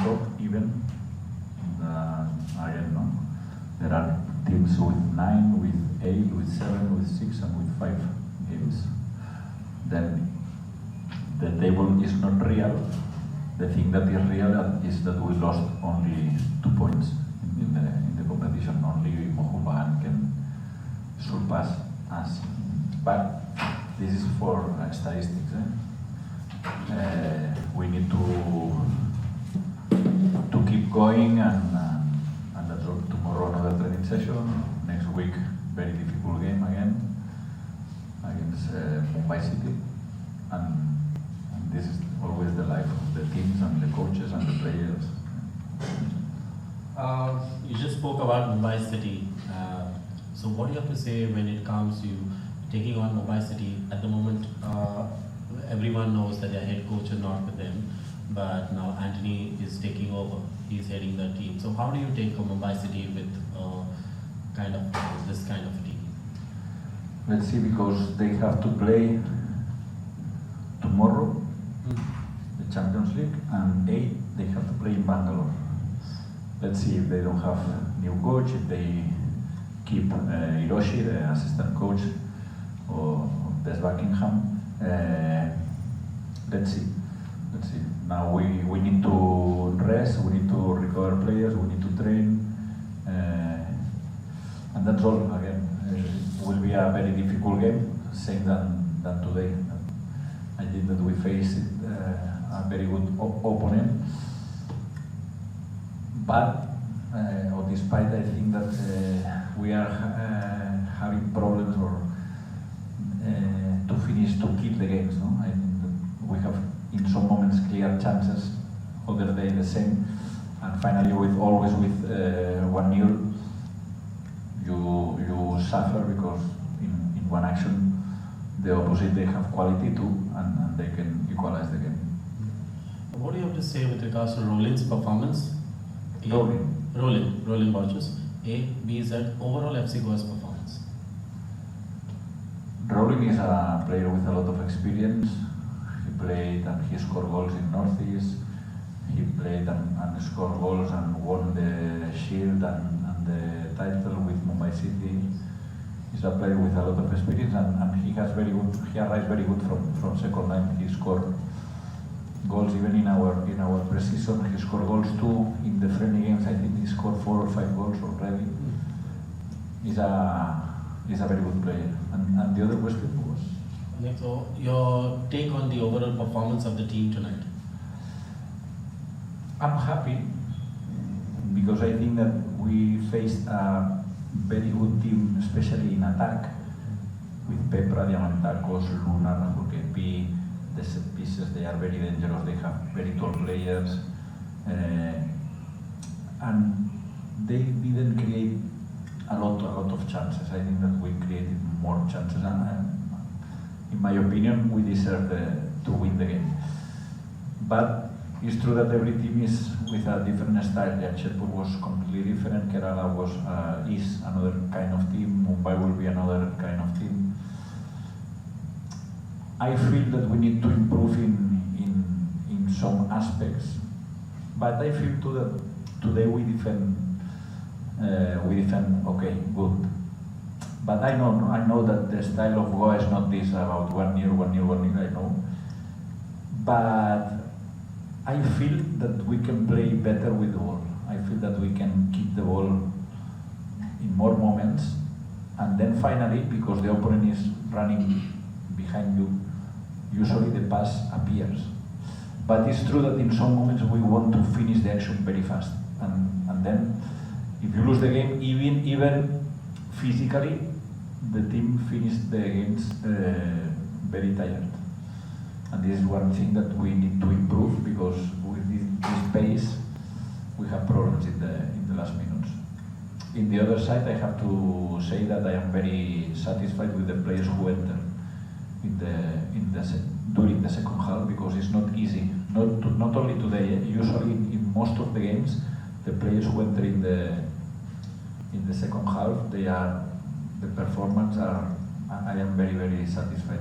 top even. Again, no? There are teams with 9, with 8, with 7, with 6, and with 5 games. Then the table is not real. The thing that is real is that we lost only 2 points in the competition. Only Mohubagan can surpass us. But this is for statistics. We need to keep going, and that's all. Tomorrow another training session. Next week, very difficult game again against Mumbai City, and this is always the life of the teams and the coaches and the players. You just spoke about Mumbai City. So what do you have to say when it comes to taking on Mumbai City? At the moment, everyone knows that their head coach is not with them, but now Anthony is taking over. He's heading the team. So how do you take on Mumbai City with this kind of a team? Let's see, because they have to play tomorrow, the Champions League, and 8 they have to play in Bangalore. Let's see if they don't have a new coach, if they keep Hiroshi, the assistant coach, or Des Buckingham. Let's see. Now we need to rest, we need to recover players, we need to train, and that's all. Again, it will be a very difficult game, same than today. I think that we faced a very good opponent, but despite, I think that we are having problems to finish, to keep the games. No, I think that we have in some moments clear chances, other day the same, and finally always with 1-0 you suffer, because in one action the opposite, they have quality too, and they can equalize the game. What do you have to say with regards to Roland's performance? Roland Borges. A, B, Z, overall FC Goa's performance. Roland is a player with a lot of experience. He played and he scored goals in Northeast. He played and scored goals and won the Shield and the title with Mumbai City. He's a player with a lot of experience, and he arrives very good from second line. He scored goals even in our pre-season. He scored goals too in the friendly games. I think he scored 4 or 5 goals already. He's a very good player. And the other question was? So your take on the overall performance of the team tonight? I'm happy because I think that we faced a very good team, especially in attack, with Pepra, Diamantacos, Luna, Rahul KP. The set pieces, they are very dangerous. They have very tall players, and they didn't create a lot of chances. I think that we created more chances, and in my opinion, we deserve to win the game. But it's true that every team is with a different style. Jamshedpur was completely different. Kerala is another kind of team. Mumbai will be another kind of team. I feel that we need to improve in some aspects, but I feel too that today we defend okay, good. But I know that the style of Goa is not this about 1-0, I know. But I feel that we can play better with the ball. I feel that we can keep the ball in more moments, and then finally, because the opponent is running behind you, usually the pass appears. But it's true that in some moments we want to finish the action very fast, and then if you lose the game, even physically, the team finished the games very tired. And this is one thing that we need to improve, because with this pace, we have problems in the last minutes. In the other side, I have to say that I am very satisfied with the players who enter during the second half, because it's not easy. Not only today, usually in most of the games, the players who enter in the second half, the performance I am very satisfied.